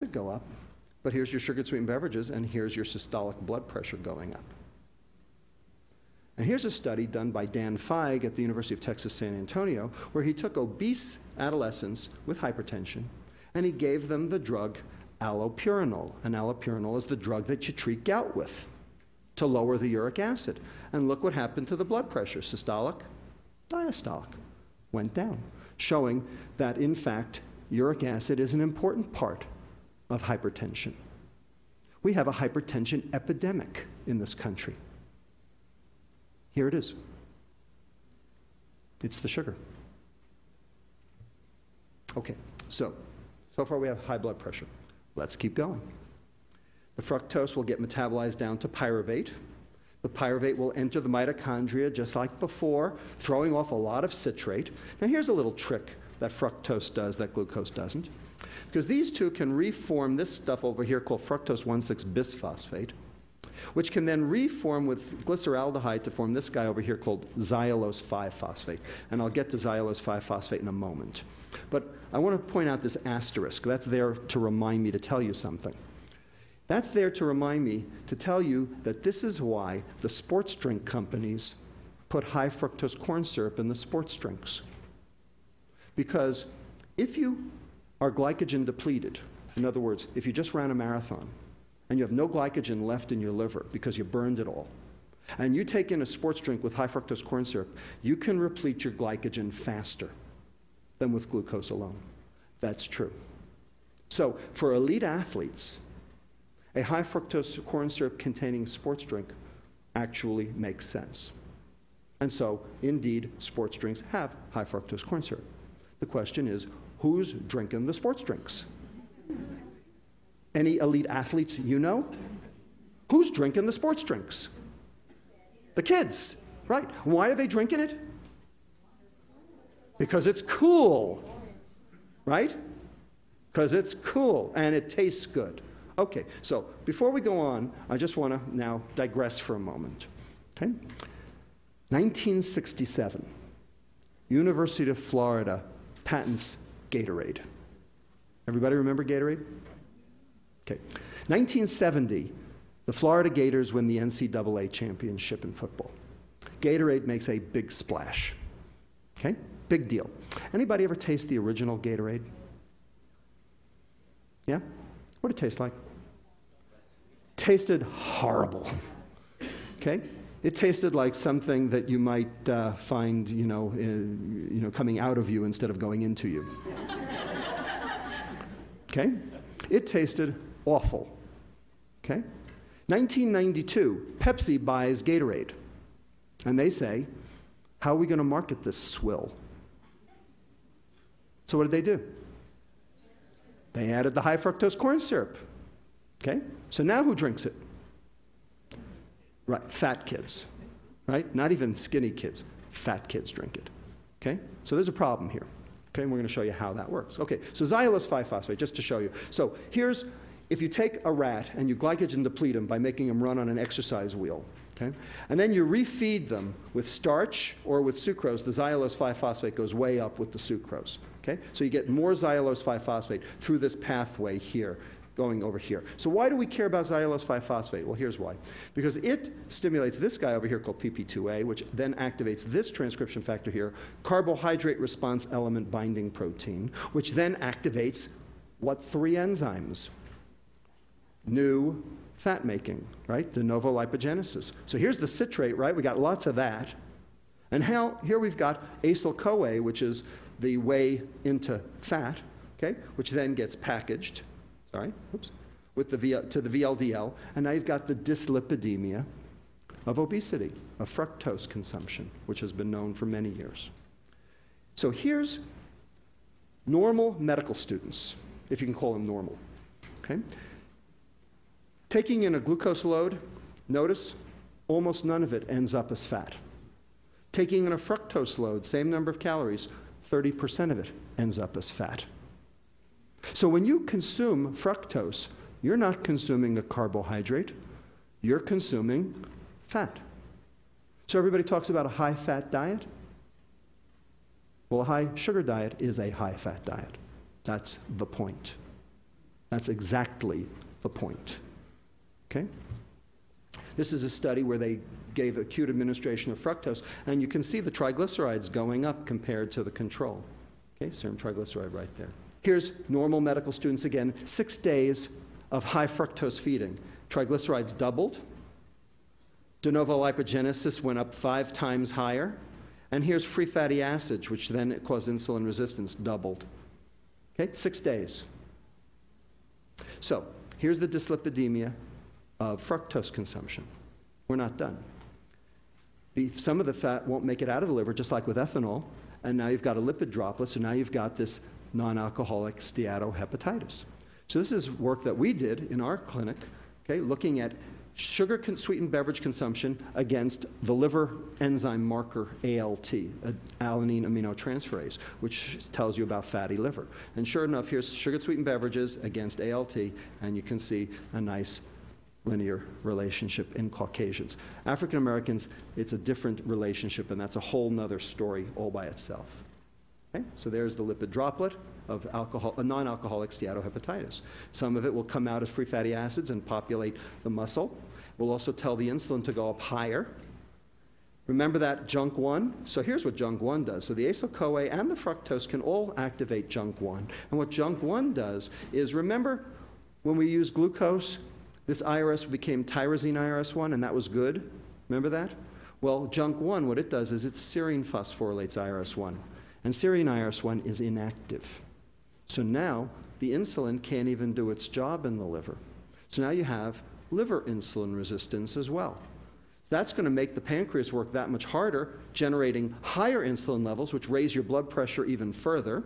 It go up. But here's your sugar-sweetened beverages, and here's your systolic blood pressure going up. And here's a study done by Dan Feig at the University of Texas, San Antonio, where he took obese adolescents with hypertension, and he gave them the drug allopurinol. And allopurinol is the drug that you treat gout with to lower the uric acid. And look what happened to the blood pressure. Systolic, diastolic, went down, showing that, in fact, uric acid is an important part of hypertension. We have a hypertension epidemic in this country. Here it is. It's the sugar. Okay, so far we have high blood pressure. Let's keep going. The fructose will get metabolized down to pyruvate. The pyruvate will enter the mitochondria just like before, throwing off a lot of citrate. Now here's a little trick that fructose does that glucose doesn't. Because these two can reform this stuff over here called fructose 1,6-bisphosphate, which can then reform with glyceraldehyde to form this guy over here called xylulose 5-phosphate. And I'll get to xylulose 5-phosphate in a moment. But I want to point out this asterisk. That's there to remind me to tell you something. That's there to remind me to tell you that this is why the sports drink companies put high fructose corn syrup in the sports drinks. Because if you are glycogen depleted, in other words, if you just ran a marathon and you have no glycogen left in your liver because you burned it all, and you take in a sports drink with high fructose corn syrup, you can replete your glycogen faster than with glucose alone. That's true. So for elite athletes, a high fructose corn syrup containing sports drink actually makes sense. And so, indeed, sports drinks have high fructose corn syrup. The question is, who's drinking the sports drinks? Any elite athletes you know? Who's drinking the sports drinks? The kids, right? Why are they drinking it? Because it's cool, right? Because it's cool and it tastes good. Okay, so before we go on, I just want to now digress for a moment. Okay? 1967, University of Florida patents Gatorade. Everybody remember Gatorade? Okay. 1970, the Florida Gators win the NCAA championship in football. Gatorade makes a big splash. Okay? Big deal. Anybody ever taste the original Gatorade? Yeah? What did it taste like? Tasted horrible. Okay? It tasted like something that you might find, coming out of you instead of going into you. Okay? It tasted awful. Okay? 1992, Pepsi buys Gatorade. And they say, how are we going to market this swill? So what did they do? They added the high fructose corn syrup. Okay? So now who drinks it? Right, fat kids. Right? Not even skinny kids. Fat kids drink it. Okay? So there's a problem here. Okay? And we're going to show you how that works. Okay, so xylulose 5-phosphate, just to show you. So here's, if you take a rat and you glycogen deplete them by making them run on an exercise wheel, okay? And then you refeed them with starch or with sucrose, the xylulose 5-phosphate goes way up with the sucrose. Okay? So you get more xylulose 5-phosphate through this pathway here, going over here. So why do we care about xylulose 5-phosphate? Well, here's why. Because it stimulates this guy over here called PP2A, which then activates this transcription factor here, carbohydrate response element binding protein, which then activates what 3 enzymes? New fat making, right? De novo lipogenesis. So here's the citrate, right? We got lots of that. And here we've got acyl-CoA, which is the way into fat, okay? Which then gets packaged, with to the VLDL, and now you've got the dyslipidemia of obesity, of fructose consumption, which has been known for many years. So here's normal medical students, if you can call them normal, okay? Taking in a glucose load, notice almost none of it ends up as fat. Taking in a fructose load, same number of calories, 30% of it ends up as fat. So when you consume fructose, you're not consuming a carbohydrate, you're consuming fat. So everybody talks about a high-fat diet. Well, a high-sugar diet is a high-fat diet. That's the point. That's exactly the point. Okay? This is a study where they gave acute administration of fructose, and you can see the triglycerides going up compared to the control. Okay, serum triglyceride right there. Here's normal medical students again, 6 days of high fructose feeding. Triglycerides doubled. De novo lipogenesis went up 5 times higher. And here's free fatty acids, which then cause insulin resistance, doubled. Okay, 6 days. So here's the dyslipidemia of fructose consumption. We're not done. Some of the fat won't make it out of the liver, just like with ethanol, and now you've got a lipid droplet, so now you've got this non-alcoholic steatohepatitis. So this is work that we did in our clinic, okay, looking at sugar-sweetened beverage consumption against the liver enzyme marker ALT, alanine aminotransferase, which tells you about fatty liver. And sure enough, here's sugar-sweetened beverages against ALT, and you can see a nice linear relationship in Caucasians. African Americans, it's a different relationship, and that's a whole nother story all by itself. Okay? So there's the lipid droplet of non-alcoholic steatohepatitis. Some of it will come out as free fatty acids and populate the muscle. We'll also tell the insulin to go up higher. Remember that JUNK1? So here's what JUNK1 does. So the acyl-CoA and the fructose can all activate JUNK1. And what JUNK1 does is, remember when we used glucose, this IRS became tyrosine IRS1, and that was good? Remember that? Well, JUNK1, what it does is it serine phosphorylates IRS1. And serine IRS1 is inactive. So now the insulin can't even do its job in the liver. So now you have liver insulin resistance as well. That's going to make the pancreas work that much harder, generating higher insulin levels, which raise your blood pressure even further,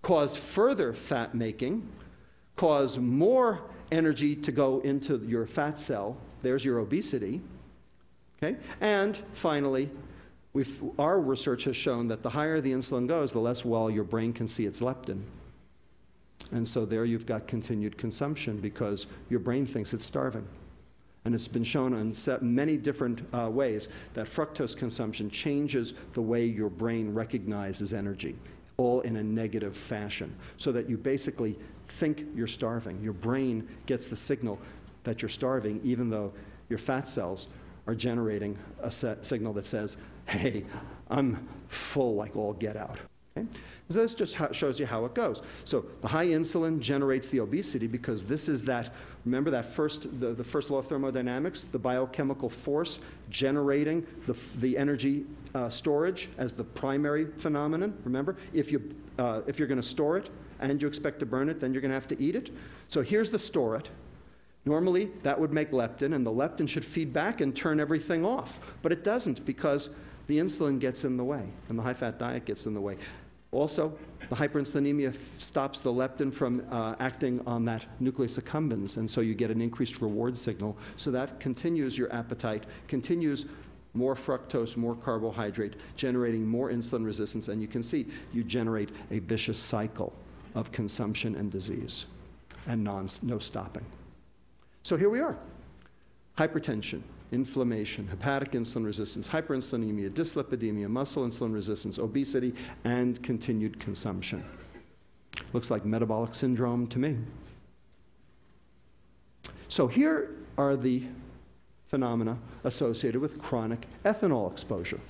cause further fat making, cause more energy to go into your fat cell. There's your obesity. Okay? And finally, our research has shown that the higher the insulin goes, the less well your brain can see its leptin. And so there you've got continued consumption because your brain thinks it's starving. And it's been shown in many different ways that fructose consumption changes the way your brain recognizes energy, all in a negative fashion, so that you basically think you're starving. Your brain gets the signal that you're starving, even though your fat cells are generating a signal that says, hey, I'm full like all get out. Okay? So this just shows you how it goes. So the high insulin generates the obesity because this is that, remember that the first law of thermodynamics, the biochemical force generating the energy storage as the primary phenomenon, remember? If you're going to store it and you expect to burn it, then you're going to have to eat it. So here's the store it. Normally, that would make leptin, and the leptin should feed back and turn everything off. But it doesn't because the insulin gets in the way, and the high-fat diet gets in the way. Also, the hyperinsulinemia stops the leptin from acting on that nucleus accumbens, and so you get an increased reward signal. So that continues your appetite, continues more fructose, more carbohydrate, generating more insulin resistance, and you can see you generate a vicious cycle of consumption and disease, and no stopping. So here we are. Hypertension, inflammation, hepatic insulin resistance, hyperinsulinemia, dyslipidemia, muscle insulin resistance, obesity, and continued consumption. Looks like metabolic syndrome to me. So here are the phenomena associated with chronic ethanol exposure.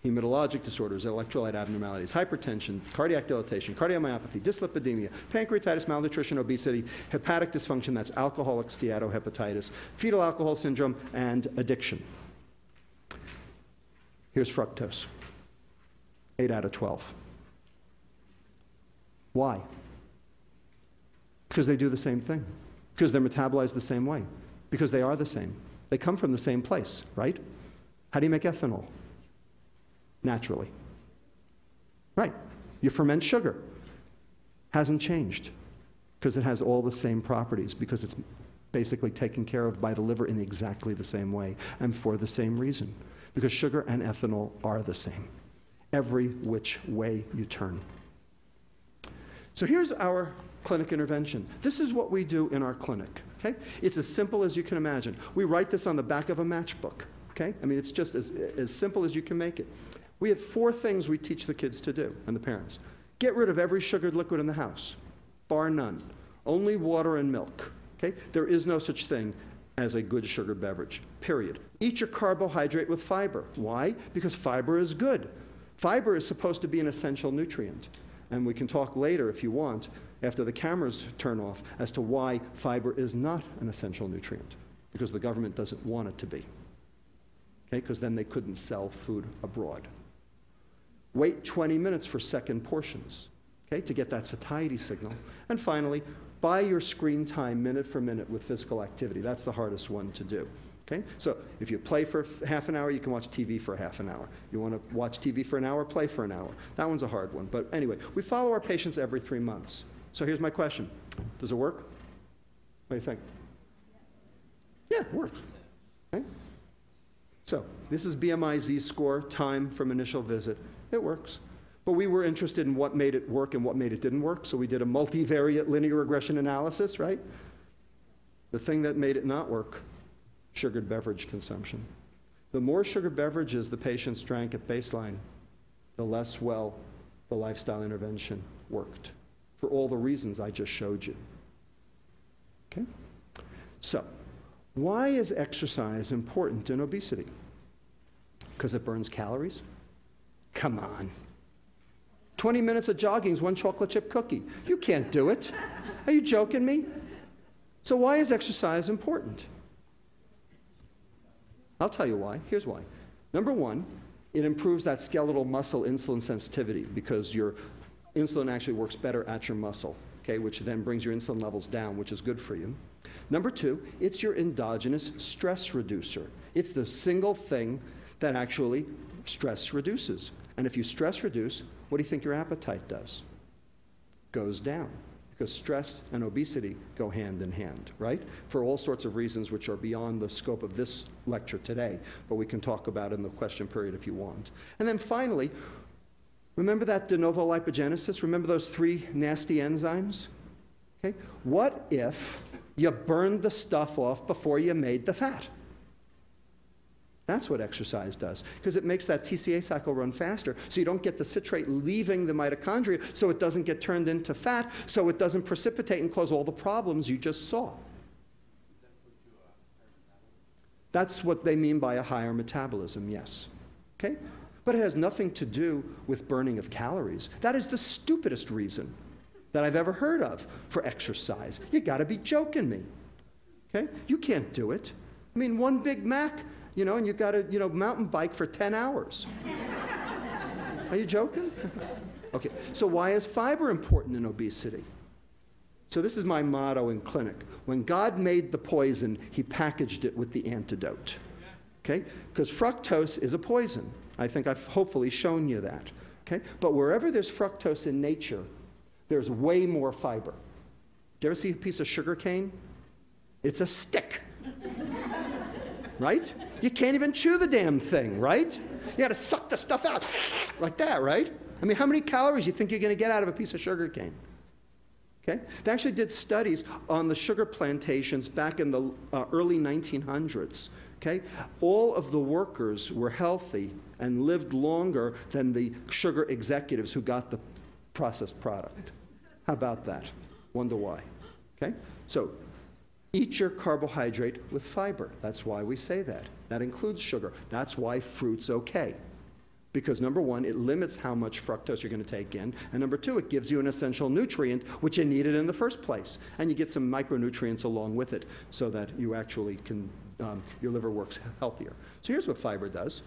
Hematologic disorders, electrolyte abnormalities, hypertension, cardiac dilatation, cardiomyopathy, dyslipidemia, pancreatitis, malnutrition, obesity, hepatic dysfunction, that's alcoholic steatohepatitis, fetal alcohol syndrome, and addiction. Here's fructose, 8 out of 12. Why? Because they do the same thing. Because they're metabolized the same way. Because they are the same. They come from the same place, right? How do you make ethanol? Naturally. Right. You ferment sugar. Hasn't changed because it has all the same properties, because it's basically taken care of by the liver in exactly the same way and for the same reason. Because sugar and ethanol are the same, every which way you turn. So here's our clinic intervention. This is what we do in our clinic. Okay? It's as simple as you can imagine. We write this on the back of a matchbook. Okay? I mean, it's just as simple as you can make it. We have 4 things we teach the kids to do, and the parents. Get rid of every sugared liquid in the house, bar none. Only water and milk. Okay? There is no such thing as a good sugar beverage, period. Eat your carbohydrate with fiber. Why? Because fiber is good. Fiber is supposed to be an essential nutrient. And we can talk later, if you want, after the cameras turn off, as to why fiber is not an essential nutrient. Because the government doesn't want it to be. Okay? Because then they couldn't sell food abroad. Wait 20 minutes for second portions, okay, to get that satiety signal. And finally, buy your screen time minute for minute with physical activity. That's the hardest one to do. Okay? So if you play for half an hour, you can watch TV for half an hour. You want to watch TV for an hour, play for an hour. That one's a hard one. But anyway, we follow our patients every 3 months. So here's my question. Does it work? What do you think? Yeah, it works. Okay? So this is BMI Z-score, time from initial visit. It works. But we were interested in what made it work and what made it didn't work, so we did a multivariate linear regression analysis, right? The thing that made it not work, sugared beverage consumption. The more sugar beverages the patients drank at baseline, the less well the lifestyle intervention worked, for all the reasons I just showed you. Okay? So, why is exercise important in obesity? Because it burns calories? Come on. 20 minutes of jogging is one chocolate chip cookie. You can't do it. Are you joking me? So why is exercise important? I'll tell you why. Here's why. Number one, it improves that skeletal muscle insulin sensitivity because your insulin actually works better at your muscle, okay, which then brings your insulin levels down, which is good for you. Number two, it's your endogenous stress reducer. It's the single thing that actually stress reduces. And if you stress reduce, what do you think your appetite does? Goes down. Because stress and obesity go hand in hand, right? For all sorts of reasons which are beyond the scope of this lecture today, but we can talk about in the question period if you want. And then finally, remember that de novo lipogenesis? Remember those 3 nasty enzymes? Okay? What if you burned the stuff off before you made the fat? That's what exercise does, because it makes that TCA cycle run faster, so you don't get the citrate leaving the mitochondria, so it doesn't get turned into fat, so it doesn't precipitate and cause all the problems you just saw. That's what they mean by a higher metabolism, yes. Okay? But it has nothing to do with burning of calories. That is the stupidest reason that I've ever heard of for exercise. You gotta be joking me. Okay? You can't do it. I mean, one Big Mac, you know, and you've got to, you know, mountain bike for 10 hours. Are you joking? Okay, so why is fiber important in obesity? So this is my motto in clinic. When God made the poison, he packaged it with the antidote. Okay? Because fructose is a poison. I think I've hopefully shown you that. Okay? But wherever there's fructose in nature, there's way more fiber. Do you ever see a piece of sugar cane? It's a stick. Right? You can't even chew the damn thing, right? You got to suck the stuff out like that, right? I mean, how many calories do you think you're going to get out of a piece of sugar cane? Okay? They actually did studies on the sugar plantations back in the early 1900s. Okay? All of the workers were healthy and lived longer than the sugar executives who got the processed product. How about that? Wonder why. Okay? So, eat your carbohydrate with fiber. That's why we say that. That includes sugar. That's why fruit's okay. Because number one, it limits how much fructose you're going to take in. And number two, it gives you an essential nutrient, which you needed in the first place. And you get some micronutrients along with it so that you actually can, your liver works healthier. So here's what fiber does.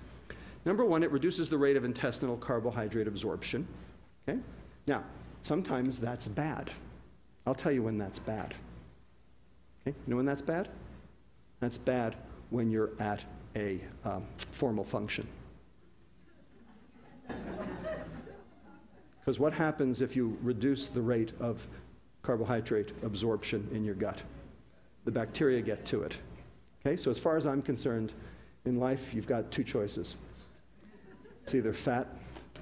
Number one, it reduces the rate of intestinal carbohydrate absorption. Okay? Now, sometimes that's bad. I'll tell you when that's bad. Okay? You know when that's bad? That's bad when you're at a formal function. Because what happens if you reduce the rate of carbohydrate absorption in your gut? The bacteria get to it. Okay? So as far as I'm concerned, in life you've got 2 choices. It's either fat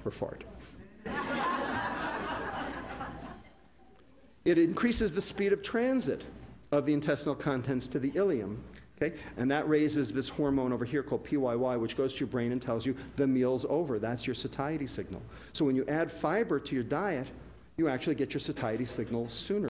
or fart. It increases the speed of transit of the intestinal contents to the ileum, okay? And that raises this hormone over here called PYY, which goes to your brain and tells you the meal's over. That's your satiety signal. So when you add fiber to your diet, you actually get your satiety signal sooner.